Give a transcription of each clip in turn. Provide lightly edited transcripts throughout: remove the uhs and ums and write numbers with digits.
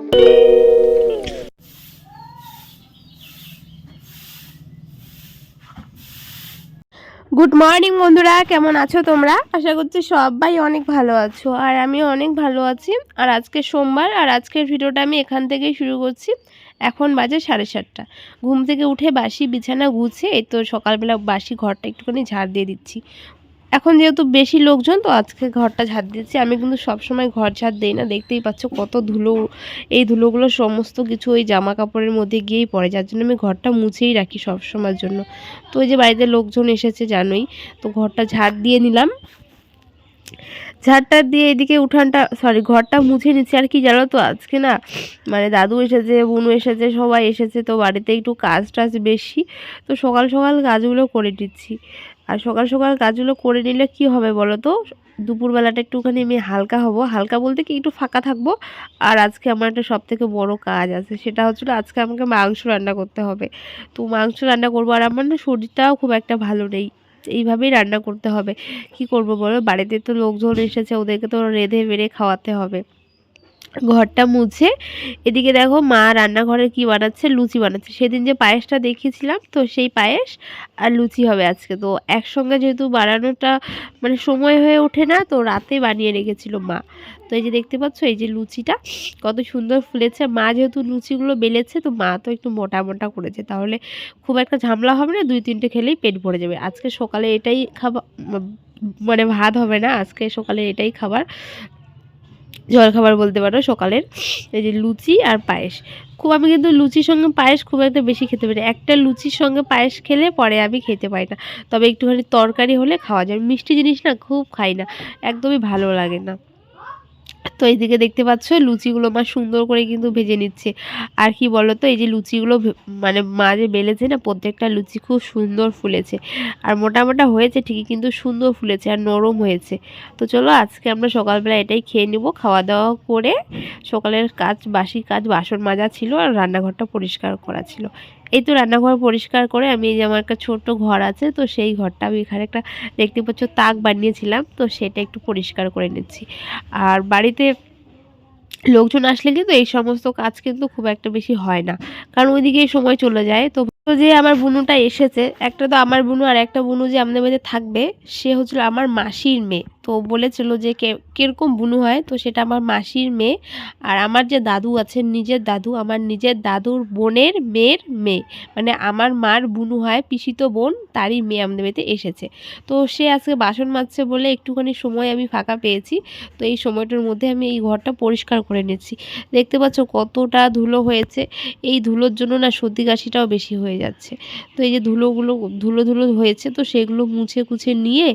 Good morning বন্ধুরা, কেমন আছো তোমরা? আশা করছি সবাই অনেক ভালো আছো, আর আমিও অনেক ভালো আছি। আর আজকে সোমবার, আর আজকের ভিডিওটা আমি এখান থেকেই শুরু করছি। এখন বাজে 7:30। ঘুম থেকে উঠে বাসি বিছানা গুছিয়ে এই তো সকালবেলা বাসি ঘরটা একটুখানি ঝাড় দিয়ে দিচ্ছি। এখন যেহেতু বেশি লোকজন, তো আজকে ঘরটা ঝাড় দিচ্ছি। আমি কিন্তু সবসময় ঘর ঝাড় দিই না, দেখতেই পাচ্ছ কত ধুলো। এই ধুলোগুলো সমস্ত কিছু ওই জামা কাপড়ের মধ্যে গিয়েই পড়ে, যার জন্য আমি ঘরটা মুছেই রাখি সব সময়ের জন্য। তো ওই যে বাড়িতে লোকজন এসেছে জানোই, তো ঘরটা ঝাড় দিয়ে নিলাম। ঝাড়টা দিয়ে এদিকে ঘরটা মুছে নিচ্ছি। আর কি জানো তো, আজকে না মানে দাদু এসেছে, বুনু এসেছে, সবাই এসেছে, তো বাড়িতে একটু কাজ টাজ বেশি। তো সকাল সকাল কাজগুলো করে দিচ্ছি। আর সকাল সকাল কাজগুলো করে নিলে কি হবে বলো তো, দুপুরবেলাটা একটুখানি আমি হালকা হব, হালকা বলতে কি একটু ফাঁকা থাকবো। আর আজকে আমার একটা সবথেকে বড় কাজ আছে, সেটা হচ্ছিল আজকে আমাকে মাংস রান্না করতে হবে। তো মাংস রান্না করবো, আর আমার না শরীরটাও খুব একটা ভালো নেই। এইভাবেই রান্না করতে হবে। কি করব বলো, বাড়িতে তো লোকজন এসেছে, ওদেরকে তো রেঁধে বেড়ে খাওয়াতে হবে। ঘরটা মুছে এদিকে দেখো মা রান্নাঘরে কি বানাচ্ছে, লুচি বানাচ্ছে। সেদিন যে পায়েসটা দেখিয়েছিলাম, তো সেই পায়েস আর লুচি হবে আজকে। তো একসঙ্গে যেহেতু বানানোটা মানে সময় হয়ে ওঠে না, তো রাতে বানিয়ে রেখেছিল মা। তো এই যে দেখতে পাচ্ছ, এই যে লুচিটা কত সুন্দর ফুলেছে। মা যেহেতু লুচিগুলো বেলেছে, তো মা তো একটু মোটা মোটা করেছে, তাহলে খুব একটা ঝামেলা হবে না, 2-3টে খেলেই পেট ভরে যাবে। আজকে সকালে এটাই খাবার, মানে ভাত হবে না আজকে সকালে, এটাই খাবার, জলখাবার বলতে পারো সকালের। এই যে লুচি আর পায়েস। আমি কিন্তু লুচির সঙ্গে পায়েস খুব একটা বেশি খেতে পারি না। একটা লুচির সঙ্গে পায়েস খেলে পরে আমি খেতে পারি না। তবে একটুখানি তরকারি হলে খাওয়া যায়। মিষ্টি জিনিস না খুব খাই না, একদমই ভালো লাগে না। তো এইদিকে দেখতে পাচ্ছ লুচিগুলো মা সুন্দর করে কিন্তু ভেজে নিচ্ছে। আর কি বলো তো, এই যে লুচিগুলো মানে মা যে বেলেছে না, প্রত্যেকটা লুচি খুব সুন্দর ফুলেছে। আর মোটা মোটা হয়েছে ঠিকই, কিন্তু সুন্দর ফুলেছে আর নরম হয়েছে। তো চলো আজকে আমরা সকালবেলা এটাই খেয়ে নিব। খাওয়া দাওয়া করে সকালের কাজ, বাসি কাজ, বাসন মাজা ছিল আর রান্নাঘরটা পরিষ্কার করা ছিল। এই তো রান্নাঘর পরিষ্কার করে আমি, এই যে আমার একটা ছোট্ট ঘর আছে, তো সেই ঘরটা আমি এখানে একটা দেখতে পাচ্ছ তাক বানিয়েছিলাম, তো সেটা একটু পরিষ্কার করে নিচ্ছি। আর বাড়িতে লোকজন আসলে কিন্তু এই সমস্ত কাজ কিন্তু খুব একটা বেশি হয় না, কারণ ওইদিকেই সময় চলে যায়। তো যে আমার বুনুটা এসেছে, একটা তো আমার বুনু, আর একটা বুনু যে আমাদের বাড়িতে থাকবে, সে হচ্ছিল আমার মাসির মেয়ে। তো বলেছিল যে কিরকম বুনু হয়, তো সেটা আমার মাসির মেয়ে। আর আমার যে দাদু আছেন, নিজের দাদু, আমার নিজের দাদুর বোনের মেয়ের মেয়ে, মানে আমার মার বুনু হয়, পিসিতো বোন, তারই মেয়ে আমাদের বাড়িতে এসেছে। তো সে আজকে বাসন মাজছে বলে একটুখানি সময় আমি ফাঁকা পেয়েছি। তো এই সময়টার মধ্যে আমি এই ঘরটা পরিষ্কার করে নিচ্ছি। দেখতে পাচ্ছ কতটা ধুলো হয়েছে। এই ধুলোর জন্য না সর্দি কাশিটাও বেশি হয়ে যাচ্ছে। তো এই যে ধুলো ধুলো হয়েছে, তো সেগুলো মুছে কুছে নিয়ে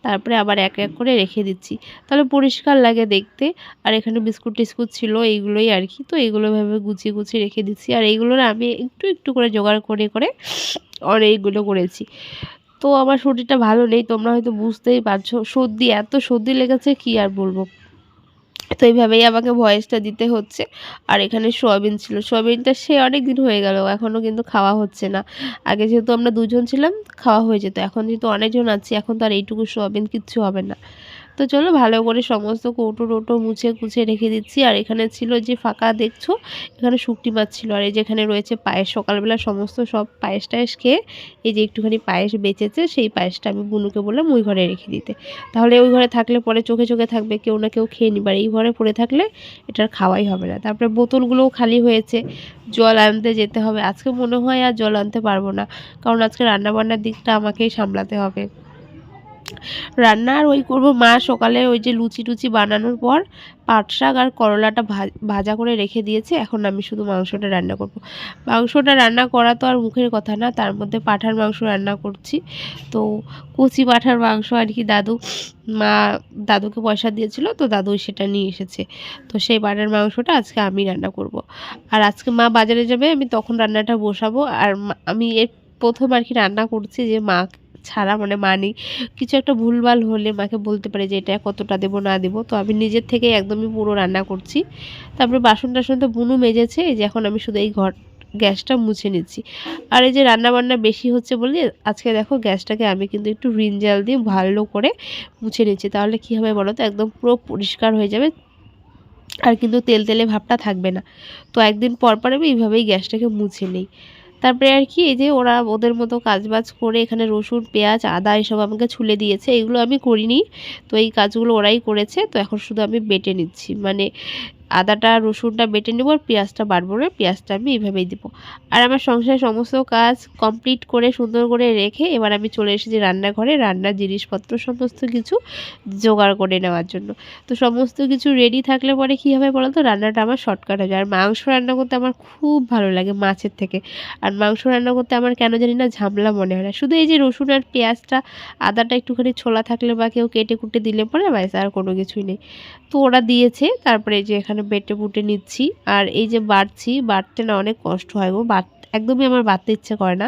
তারপরে আবার এক এক করে রেখে দিচ্ছি, তাহলে পরিষ্কার লাগে দেখতে। আর এখানে বিস্কুট টিস্কুট ছিল, এইগুলোই আর কি। তো এইগুলো ভাবে গুছিয়ে গুছিয়ে রেখে দিচ্ছি। আর এইগুলোর আমি একটু একটু করে জোগাড় করে করে অনেকগুলো করেছি। তো আমার শরীরটা ভালো নেই, তোমরা হয়তো বুঝতেই পারছো। এত সর্দি লেগেছে, কি আর বলবো। তো এইভাবেই আমাকে ভয়েসটা দিতে হচ্ছে। আর এখানে সোয়াবিন ছিল, সোয়াবিনটা সে অনেক দিন হয়ে গেল, এখনও কিন্তু খাওয়া হচ্ছে না। আগে যেহেতু আমরা দুজন ছিলাম, খাওয়া হয়ে যেত। এখন যেহেতু অনেকজন আছি, এখন তো আর এইটুকু সোয়াবিন কিচ্ছু হবে না। তো চলো ভালো করে সমস্ত কৌটো টোটো মুছে কুছে রেখে দিচ্ছি। আর এখানে ছিল যে ফাঁকা দেখছো, এখানে শুকটি মাছ ছিল। আর এই যেখানে রয়েছে পায়েস, সকালবেলা সমস্ত সব পায়েস টায়েস খেয়ে এই যে একটুখানি পায়েস বেঁচেছে, সেই পায়েসটা আমি বুনুকে বললাম ওই ঘরে রেখে দিতে। তাহলে ওই ঘরে থাকলে পরে চোখে চোখে থাকবে, কেউ না কেউ খেয়ে নিবার। এই ঘরে পড়ে থাকলে এটার খাওয়াই হবে না। তারপরে বোতলগুলোও খালি হয়েছে, জল আনতে যেতে হবে। আজকে মনে হয় আর জল আনতে পারবো না, কারণ আজকে রান্নাবান্নার দিকটা আমাকেই সামলাতে হবে। রান্না আর ওই করবো, মা সকালে ওই যে লুচি টুচি বানানোর পর পাট শাক আর করলাটা ভাজা করে রেখে দিয়েছে। এখন আমি শুধু মাংসটা রান্না করব। মাংসটা রান্না করা তো আর মুখের কথা না, তার মধ্যে পাঁঠার মাংস রান্না করছি। তো কচি পাঁঠার মাংস আর কি, দাদুকে পয়সা দিয়েছিল, তো দাদু সেটা নিয়ে এসেছে। তো সেই পাঁঠার মাংসটা আজকে আমি রান্না করব। আর আজকে মা বাজারে যাবে, আমি তখন রান্নাটা বসাবো। আর আমি এর প্রথম আর কি রান্না করছি, যে মা ছাড়া, মানে মা নেই, কিছু একটা ভুলভাল হলে মাকে বলতে পারে যে এটা কতটা দেবো না দেবো। তো আমি নিজের থেকে একদমই পুরো রান্না করছি। তারপরে বাসন টাসন তো বুনু মেজেছে, এই যে এখন আমি শুধু এই গ্যাসটা মুছে নিচ্ছি। আর এই যে রান্না বান্না বেশি হচ্ছে বলে আজকে দেখো গ্যাসটাকে আমি কিন্তু একটু রিন জল দিয়ে ভালো করে মুছে নিচ্ছি। তাহলে কি হবে বলো তো, একদম পুরো পরিষ্কার হয়ে যাবে, আর কিন্তু তেল তেলে ভাবটা থাকবে না। তো একদিন পর পর আমি এইভাবেই গ্যাসটাকে মুছে নিই। তারপরে আর কি এই যে ওরা ওদের মতো কাজবাজ করে এখানে রসুন, পেঁয়াজ, আদা এসব আমাকে ছুলে দিয়েছে। এগুলো আমি করিনি। তো এই কাজগুলো ওরাই করেছে। তো এখন শুধু আমি বেটে নিচ্ছি। মানে আদাটা রসুনটা বেটে নেব আর পেঁয়াজটা বাটবো না, পেঁয়াজটা আমি এইভাবেই দিব। আর আমার সংসারের সমস্ত কাজ কমপ্লিট করে সুন্দর করে রেখে এবার আমি চলে এসেছি রান্নাঘরে, রান্নার জিনিসপত্র সমস্ত কিছু জোগাড় করে নেওয়ার জন্য। তো সমস্ত কিছু রেডি থাকলে পরে কী হবে বলো তো, রান্নাটা আমার শর্টকাট হয়ে যায়। আর মাংস রান্না করতে আমার খুব ভালো লাগে মাছের থেকে। আর মাংস রান্না করতে আমার কেন জানি না ঝামেলা মনে হয় না। শুধু এই যে রসুন আর পেঁয়াজটা, আদাটা একটুখানি ছোলা থাকলে বা কেউ কেটে কুটে দিলে পরে ব্যাস, আর কোনো কিছুই নেই। তো ওরা দিয়েছে। তারপরে এই যে এখানে বেটে বুটে নিচ্ছি। আর এই যে বাটছি, বাটতে না অনেক কষ্ট হয় গো, একদমই আমার বাটতে ইচ্ছে করে না।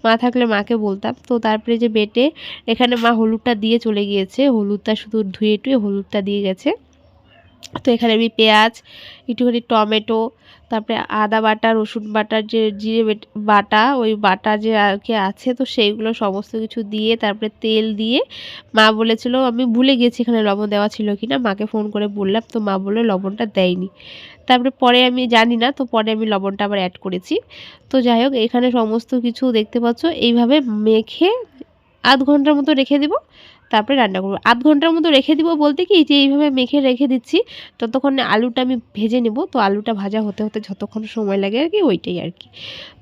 মা থাকলে মাকে বলতাম। তো তারপরে যে বেটে এখানে মা হলুদটা দিয়ে চলে গিয়েছে, হলুদটা শুধু ধুয়ে টুয়ে হলুদটা দিয়ে গেছে। তো এখানে আমি পেঁয়াজ, একটুখানি টমেটো, তারপরে আদা বাটা, রসুন বাটার যে জিরে বাটা, ওই বাটা যে আর কি আছে, তো সেইগুলো সমস্ত কিছু দিয়ে তারপরে তেল দিয়ে, মা বলেছিল, আমি ভুলে গেছি এখানে লবণ দেওয়া ছিল কি না, মাকে ফোন করে বললাম, তো মা বললো লবণটা দেয়নি। তারপরে পরে আমি জানি না, তো পরে আমি লবণটা আবার অ্যাড করেছি। তো যাই হোক, এখানে সমস্ত কিছু দেখতে পাচ্ছ এইভাবে মেখে আধ ঘন্টার মতো রেখে দিব। তারপরে রান্না করব। আধ ঘন্টার মতো রেখে দিব বলতে কি, যে এইভাবে মেখে রেখে দিচ্ছি ততক্ষণে আলুটা আমি ভেজে নেব। তো আলুটা ভাজা হতে হতে যতক্ষণ সময় লাগে আর কি, ওইটাই আর কি।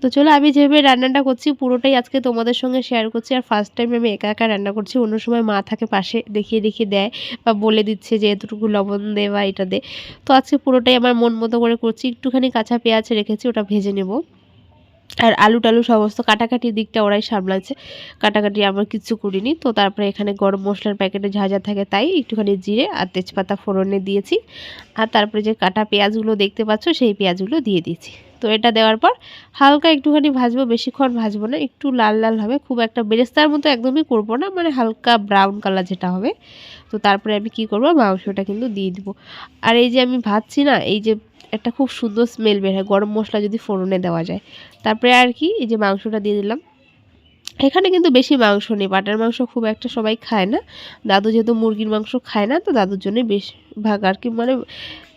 তো চলো, আমি যেভাবে রান্নাটা করছি পুরোটাই আজকে তোমাদের সঙ্গে শেয়ার করছি। আর ফার্স্ট টাইম আমি একা একা রান্না করছি, অন্য সময় মা থাকে পাশে দেখিয়ে দেখিয়ে দেয় বা বলে দিচ্ছে যে এতটুকু লবণ দে বা এটা দে। তো আজকে পুরোটাই আমার মন মতো করে করছি। একটুখানি কাঁচা পেঁয়াজ রেখেছি, ওটা ভেজে নেব। আর আলু টালু সমস্ত কাটাকাটির দিকটা ওরাই সামলাচ্ছে, কাটাকাটি আমার কিচ্ছু করিনি। তো তারপরে এখানে গরম মশলার প্যাকেটে যা যা থাকে তাই, একটুখানি জিরে আর তেজপাতা ফোড়নে দিয়েছি। আর তারপরে যে কাটা পেঁয়াজগুলো দেখতে পাচ্ছ সেই পেঁয়াজগুলো দিয়ে দিয়েছি। তো এটা দেওয়ার পর হালকা একটুখানি ভাজবো, বেশিক্ষণ ভাজবো না, একটু লাল লাল হবে, খুব একটা বেরেস্তার মতো একদমই করবো না, মানে হালকা ব্রাউন কালার যেটা হবে। তো তারপরে আমি কি করবো, মাংসটা কিন্তু দিয়ে দিব। আর এই যে আমি ভাজছি না, এই যে একটা খুব সুন্দর স্মেল বের হয় গরম মশলা যদি ফোড়নে দেওয়া যায়। তারপরে আর কি এই যে মাংসটা দিয়ে দিলাম। এখানে কিন্তু বেশি মাংস নেই, পাটার মাংস খুব একটা সবাই খায় না। দাদু যেহেতু মুরগির মাংস খায় না, তো দাদুর জন্যই বেশিরভাগ আর কি, মানে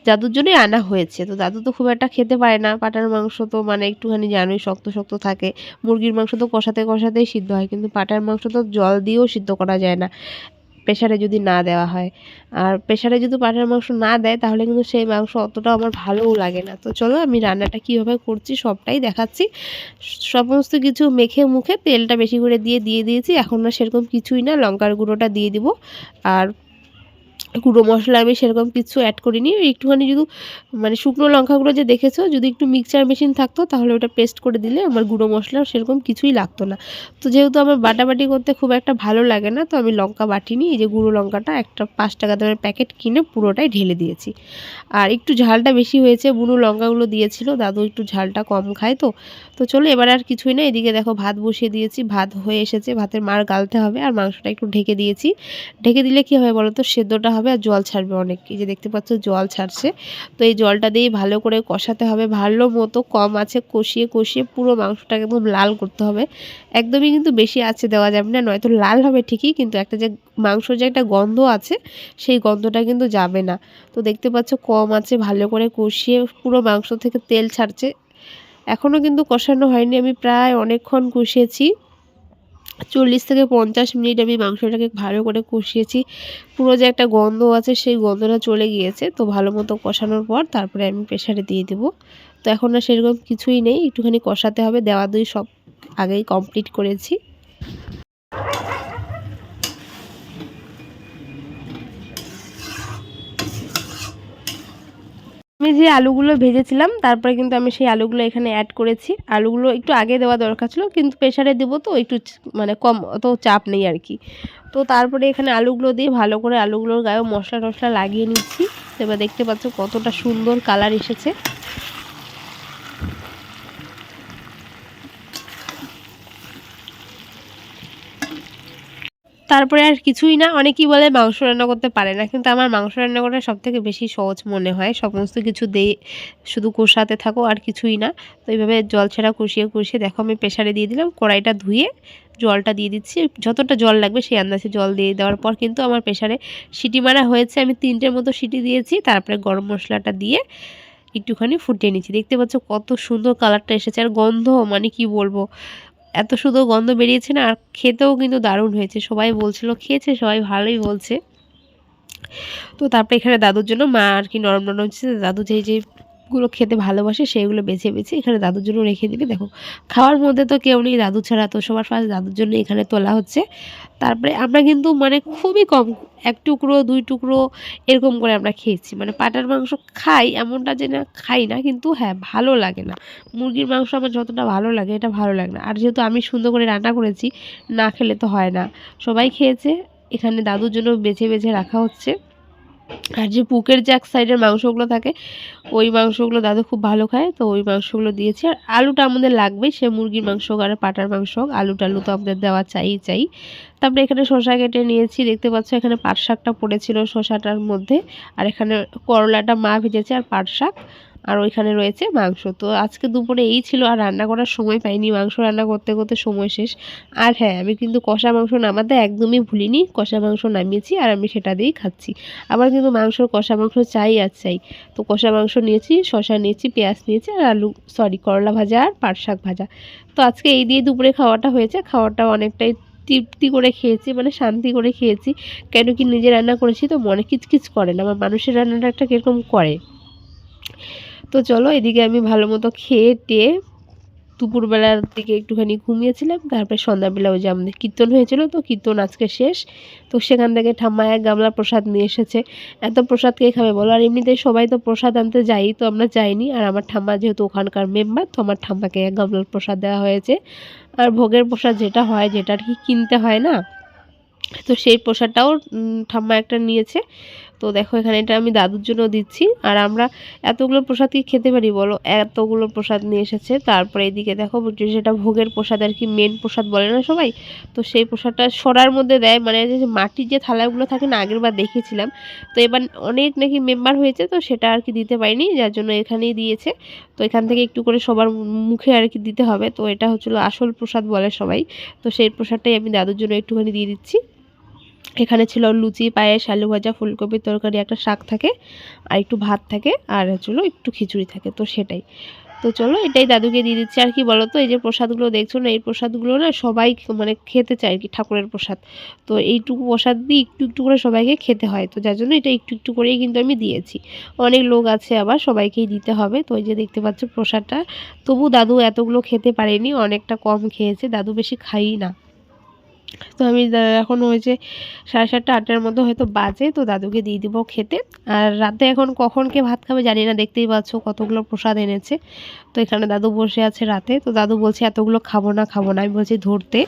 দাদুর জন্যই আনা হয়েছে। তো দাদু তো খুব একটা খেতে পারে না পাটার মাংস, তো মানে একটুখানি জানোই শক্ত শক্ত থাকে। মুরগির মাংস তো কষাতে কষাতেই সিদ্ধ হয়, কিন্তু পাটার মাংস তো জল দিয়েও সিদ্ধ করা যায় না প্রেশারে যদি না দেওয়া হয়। আর প্রেশারে যদি পাঠার মাংস না দেয় তাহলে কিন্তু সেই মাংস অতটাও আমার ভালোও লাগে না। তো চলো, আমি রান্নাটা কীভাবে করছি সবটাই দেখাচ্ছি। সমস্ত কিছু মেখে মুখে তেলটা বেশি করে দিয়ে দিয়েছি। এখন না সেরকম কিছুই না, লঙ্কার গুঁড়োটা দিয়ে দিব। আর গুঁড়ো মশলা আমি সেরকম কিছু অ্যাড করিনি, একটুখানি শুধু মানে শুকনো লঙ্কাগুলো যে দেখেছো, যদি একটু মিক্সচার মেশিন থাকতো তাহলে ওটা পেস্ট করে দিলে আমার গুঁড়ো মশলা সেরকম কিছুই লাগতো না। তো যেহেতু আমার বাটাবাটি করতে খুব একটা ভালো লাগে না, তো আমি লঙ্কা বাটিনি, এই যে গুঁড়ো লঙ্কাটা একটা 5 টাকা দামের প্যাকেট কিনে পুরোটাই ঢেলে দিয়েছি। আর একটু ঝালটা বেশি হয়েছে, বুনো লঙ্কাগুলো দিয়েছিল, দাদু একটু ঝালটা কম খায়। তো তো চলো, এবার আর কিছুই না, এদিকে দেখো ভাত বসিয়ে দিয়েছি, ভাত হয়ে এসেছে, ভাতের মাড় গালতে হবে। আর মাংসটা একটু ঢেকে দিয়েছি। ঢেকে দিলে কী হবে বলো তো, সেদ্ধটা হবে আর জল ছাড়বে অনেক। এই যে দেখতে পাচ্ছ জল ছাড়ছে। তো এই জলটা দিয়েই ভালো করে কষাতে হবে, ভালো মতো কম আছে কষিয়ে কষিয়ে পুরো মাংসটাকে একদম লাল করতে হবে। একদমই কিন্তু বেশি আছে দেওয়া যাবে না, নয়তো লাল হবে ঠিকই, কিন্তু একটা যে মাংসর যে একটা গন্ধ আছে সেই গন্ধটা কিন্তু যাবে না। তো দেখতে পাচ্ছ কম আছে ভালো করে কষিয়ে পুরো মাংস থেকে তেল ছাড়ছে। এখনও কিন্তু কষানো হয়নি, আমি প্রায় অনেকক্ষণ কষিয়েছি, 40 থেকে 50 মিনিট আমি মাংসটাকে ভালো করে কষিয়েছি। পুরো যে একটা গন্ধ আছে সেই গন্ধটা চলে গিয়েছে। তো ভালো মতো কষানোর পর তারপরে আমি প্রেসারে দিয়ে দেবো। তো এখন আর সেরকম কিছুই নেই, একটুখানি কষাতে হবে, দেওয়া দুই সব আগেই কমপ্লিট করেছি। আমি যে আলুগুলো ভেজেছিলাম তারপরে কিন্তু আমি সেই আলুগুলো এখানে অ্যাড করেছি। আলুগুলো একটু আগে দেওয়া দরকার ছিল, কিন্তু প্রেসারে দেবো তো একটু মানে কম, অত চাপ নেই আর কি। তো তারপরে এখানে আলুগুলো দিয়ে ভালো করে আলুগুলোর গায়েও মশলা টশলা লাগিয়ে নিচ্ছি। এবার দেখতে পাচ্ছ কতটা সুন্দর কালার এসেছে। তারপরে আর কিছুই না। অনেকেই বলে মাংস রান্না করতে পারে না, কিন্তু আমার মাংস রান্না করা সবথেকে বেশি সহজ মনে হয়। সমস্ত কিছু দিয়ে শুধু কষাতে থাকো আর কিছুই না। তো এইভাবে জল ছাড়া কষিয়ে কষিয়ে দেখো আমি প্রেসারে দিয়ে দিলাম, কড়াইটা ধুয়ে জলটা দিয়ে দিচ্ছি। যতটা জল লাগবে সেই আন্দাজে জল দিয়ে দেওয়ার পর কিন্তু আমার প্রেসারে সিটি মারা হয়েছে। আমি 3টের মতো সিটি দিয়েছি। তারপরে গরম মশলাটা দিয়ে একটুখানি ফুটিয়ে নিচ্ছি। দেখতে পাচ্ছ কত সুন্দর কালারটা এসেছে, আর গন্ধ মানে কি বলবো, এত সুন্দর গন্ধ বেরিয়েছে না। আর খেতেও কিন্তু দারুণ হয়েছে। সবাই বলছিল, খেয়েছে সবাই ভালোই বলছে। তো তারপরে এখানে দাদুর জন্য মা আর কি নরম নরম হচ্ছে, দাদু যেগুলো খেতে ভালোবাসে সেইগুলো বেছে বেছে এখানে দাদুর জন্য রেখে দিবে। দেখো খাওয়ার মধ্যে তো কেউ নেই দাদু ছাড়া, তো সবার ফার্স্ট দাদুর জন্য এখানে তোলা হচ্ছে। তারপরে আমরা কিন্তু মানে খুবই কম, 1 টুকরো 2 টুকরো এরকম করে আমরা খেয়েছি। মানে পাঁঠার মাংস খাই এমনটা যে না খাই না, কিন্তু হ্যাঁ ভালো লাগে না। মুরগির মাংস আমার যতটা ভালো লাগে এটা ভালো লাগে না। আর যেহেতু আমি সুন্দর করে রান্না করেছি, না খেলে তো হয় না। সবাই খেয়েছে। এখানে দাদুর জন্য বেছে বেছে রাখা হচ্ছে। আর যে বুকের যে এক সাইডের মাংসগুলো থাকে, ওই মাংসগুলো দাদু খুব ভালো খায়, তো ওই মাংসগুলো দিয়েছি। আর আলুটা আমাদের লাগবেই, সে মুরগির মাংস হোক আর পাঁঠার মাংস হোক, আলু টালু তো আমাদের দেওয়া চাই। তারপরে এখানে শসা কেটে নিয়েছি। দেখতে পাচ্ছ এখানে পাট শাকটা পড়েছিল শসাটার মধ্যে, আর এখানে করলাটা মা ভেজেছে, আর পাট শাক, আর ওইখানে রয়েছে মাংস। তো আজকে দুপুরে এই ছিল, আর রান্না করার সময় পাইনি, মাংস রান্না করতে করতে সময় শেষ। আর হ্যাঁ, আমি কিন্তু কষা মাংস নামাতে একদমই ভুলিনি, কষা মাংস নামিয়েছি আর আমি সেটা দিয়েই খাচ্ছি। আমার কিন্তু মাংসর কষা মাংস চাই আর চাই। তো কষা মাংস নিয়েছি, শসা নিয়েছি, পেঁয়াজ নিয়েছি, আর করলা ভাজা আর পাট শাক ভাজা। তো আজকে এই দিয়ে দুপুরে খাওয়াটা হয়েছে। খাওয়াটা অনেকটাই তৃপ্তি করে খেয়েছি, মানে শান্তি করে খেয়েছি। কেন কি নিজে রান্না করেছি তো মনে কিচকিচ করে না, আমার মানুষের রান্নাটা একটা কীরকম করে। তো চলো এদিকে আমি ভালো মতো খেয়ে টেয়ে দুপুরবেলার দিকে একটুখানি ঘুমিয়েছিলাম। তারপরে সন্ধ্যাবেলা ওই যে আমাদের কীর্তন হয়েছিল, তো কীর্তন আজকে শেষ। তো সেখান থেকে ঠাম্মা 1 গামলা প্রসাদ নিয়ে এসেছে। এত প্রসাদ কে খাবে বলো? আর এমনিতেই সবাই তো প্রসাদ আনতে যাই, তো আমরা যাইনি। আর আমার ঠাম্মা যেহেতু ওখানকার মেম্বার, তো আমার ঠাম্মাকে 1 গামলার প্রসাদ দেওয়া হয়েছে। আর ভোগের প্রসাদ যেটা হয়, যেটা আর কি কিনতে হয় না, তো সেই প্রসাদটাও ঠাম্মা একটা নিয়েছে। তো দেখো এখানে এটা আমি দাদুর জন্য দিচ্ছি। আর আমরা এতগুলো প্রসাদ কি খেতে পারি বলো? এতগুলো প্রসাদ নিয়ে এসেছে। তারপরে এদিকে দেখো যেটা ভোগের প্রসাদ আর কি, মেন প্রসাদ বলে না সবাই, তো সেই প্রসাদটা সরার মধ্যে দেয়। মানে যে মাটির যে থালাগুলো থাকে না, আগের বার দেখেছিলাম। তো এবার অনেক নাকি মেম্বার হয়েছে, তো সেটা আর কি দিতে পারিনি, যার জন্য এখানেই দিয়েছে। তো এখান থেকে একটু করে সবার মুখে আর কি দিতে হবে। তো এটা হচ্ছিলো আসল প্রসাদ বলে সবাই। তো সেই প্রসাদটাই আমি দাদুর জন্য একটুখানি দিয়ে দিচ্ছি। এখানে ছিল লুচি, পায়েস, আলু ভাজা, ফুলকপির তরকারি, একটা শাক থাকে, আর একটু ভাত থাকে, আর হচ্ছিলো একটু খিচুড়ি থাকে, তো সেটাই। তো চলো এটাই দাদুকে দিয়ে দিচ্ছি। আর কি বলো তো, এই যে প্রসাদগুলো দেখছো না, এই প্রসাদগুলো না সবাই মানে খেতে চায় আর কি, ঠাকুরের প্রসাদ। তো এইটুকু প্রসাদ দিয়ে একটু একটু করে সবাইকে খেতে হয়, তো যার জন্য এটা একটু একটু করেই কিন্তু আমি দিয়েছি। অনেক লোক আছে আবার, সবাইকেই দিতে হবে। তো এই যে দেখতে পাচ্ছ প্রসাদটা, তবু দাদু এতগুলো খেতে পারেনি, অনেকটা কম খেয়েছে, দাদু বেশি খাই না। তো আমি এখন হয়েছে 7:30 8টার মতো হয়তো বাজে, তো দাদুকে দিয়ে দিব খেতে। আর রাতে এখন কখন কে ভাত খাবে জানি না, দেখতেই পাচ্ছ কতগুলো প্রসাদ এনেছে। তো এখানে দাদু বসে আছে রাতে, তো দাদু বলছে এতগুলো খাবো না খাবো না, আমি বলছি ধরতে।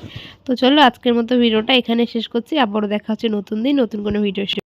তো চলো আজকের মতো ভিডিওটা এখানে শেষ করছি, আবারও দেখা হচ্ছে নতুন দিন নতুন কোনো ভিডিও।